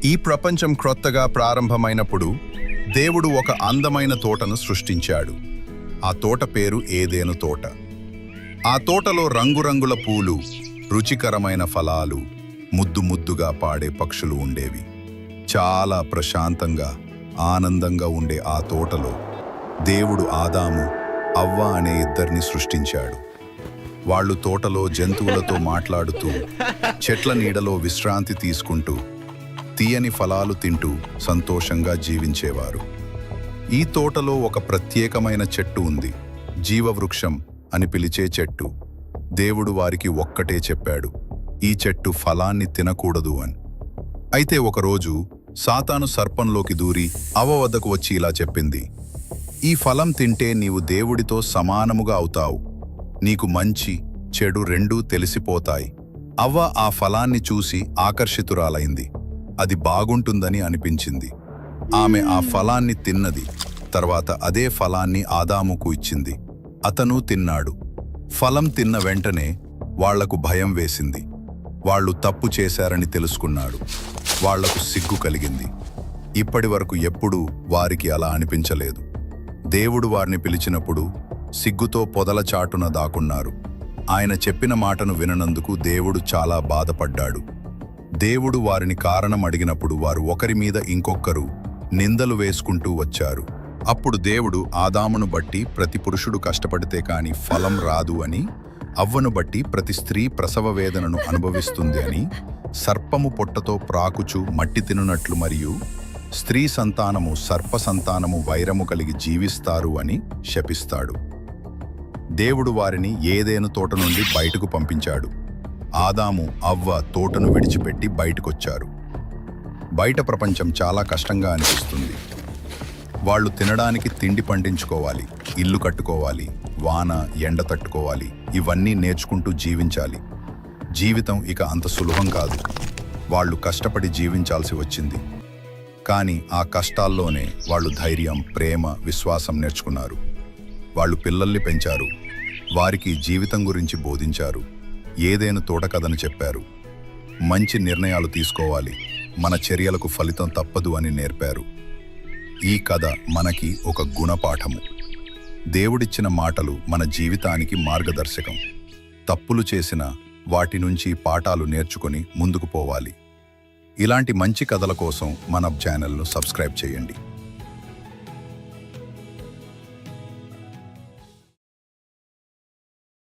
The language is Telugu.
ఈ ప్రపంచం క్రొత్తగా ప్రారంభమైనప్పుడు దేవుడు ఒక అందమైన తోటను సృష్టించాడు. ఆ తోట పేరు ఏదెను తోట. ఆ తోటలో రంగురంగుల పూలు, రుచికరమైన ఫలాలు, ముద్దు ముద్దుగా పాడే పక్షులు ఉండేవి. చాలా ప్రశాంతంగా, ఆనందంగా ఉండే ఆ తోటలో దేవుడు ఆదాము, అవ్వ అనే ఇద్దరిని సృష్టించాడు. వాళ్ళు తోటలో జంతువులతో మాట్లాడుతూ, చెట్ల నీడలో విశ్రాంతి తీసుకుంటూ, తీయని ఫలాలు తింటూ సంతోషంగా జీవించేవారు. ఈ తోటలో ఒక ప్రత్యేకమైన చెట్టు ఉంది, జీవవృక్షం అని పిలిచే చెట్టు. దేవుడు వారికి ఒక్కటే చెప్పాడు, ఈ చెట్టు ఫలాన్ని తినకూడదు అని. అయితే ఒకరోజు సాతాను సర్పంలోకి దూరి అవ్వ వద్దకు వచ్చి ఇలా చెప్పింది, ఈ ఫలం తింటే నీవు దేవుడితో సమానముగా అవుతావు, నీకు మంచి చెడు రెండూ తెలిసిపోతాయి. అవ్వ ఆ ఫలాన్ని చూసి ఆకర్షితురాలైంది. అది బాగుంటుందని అనిపించింది. ఆమె ఆ ఫలాన్ని తిన్నది. తర్వాత అదే ఫలాన్ని ఆదాముకు ఇచ్చింది. అతను తిన్నాడు. ఫలం తిన్న వెంటనే వాళ్లకు భయం వేసింది. వాళ్ళు తప్పు చేశారని తెలుసుకున్నాడు. వాళ్లకు సిగ్గు కలిగింది. ఇప్పటి వరకు ఎప్పుడూ వారికి అలా అనిపించలేదు. దేవుడు వారిని పిలిచినప్పుడు సిగ్గుతో పొదల చాటున దాక్కున్నారు. ఆయన చెప్పిన మాటను విననందుకు దేవుడు చాలా బాధపడ్డాడు. దేవుడు వారిని కారణం అడిగినప్పుడు వారు ఒకరి మీద ఇంకొకరు నిందలు వేసుకుంటూ వచ్చారు. అప్పుడు దేవుడు ఆదామును బట్టి ప్రతి పురుషుడు కష్టపడితే కాని ఫలం రాదు అని, అవ్వను బట్టి ప్రతి స్త్రీ ప్రసవ వేదనను అనుభవిస్తుంది అని, సర్పము పొట్టతో ప్రాకుచు మట్టి తినునట్లు మరియు స్త్రీ సంతానము సర్ప సంతానము వైరము కలిగి జీవిస్తారు అని శపిస్తాడు. దేవుడు వారిని ఏదెను తోట నుండి బయటకు పంపించాడు. ఆదాము, అవ్వ తోటను విడిచిపెట్టి బయటకొచ్చారు. బయట ప్రపంచం చాలా కష్టంగా అనిపిస్తుంది. వాళ్ళు తినడానికి తిండి పండించుకోవాలి, ఇల్లు కట్టుకోవాలి, వాన ఎండ తట్టుకోవాలి, ఇవన్నీ నేర్చుకుంటూ జీవించాలి. జీవితం ఇక అంత సులభం కాదు. వాళ్ళు కష్టపడి జీవించాల్సి వచ్చింది. కానీ ఆ కష్టాల్లోనే వాళ్ళు ధైర్యం, ప్రేమ, విశ్వాసం నేర్చుకున్నారు. వాళ్ళు పిల్లల్ని పెంచారు, వారికి జీవితం గురించి బోధించారు, ఏదైనా తోట కథను చెప్పారు. మంచి నిర్ణయాలు తీసుకోవాలి, మన చర్యలకు ఫలితం తప్పదు అని నేర్పారు. ఈ కథ మనకి ఒక గుణపాఠము. దేవుడిచ్చిన మాటలు మన జీవితానికి మార్గదర్శకం. తప్పులు చేసిన వాటి నుంచి పాఠాలు నేర్చుకొని ముందుకు పోవాలి. ఇలాంటి మంచి కథల కోసం మన ఛానల్ను సబ్స్క్రైబ్ చేయండి.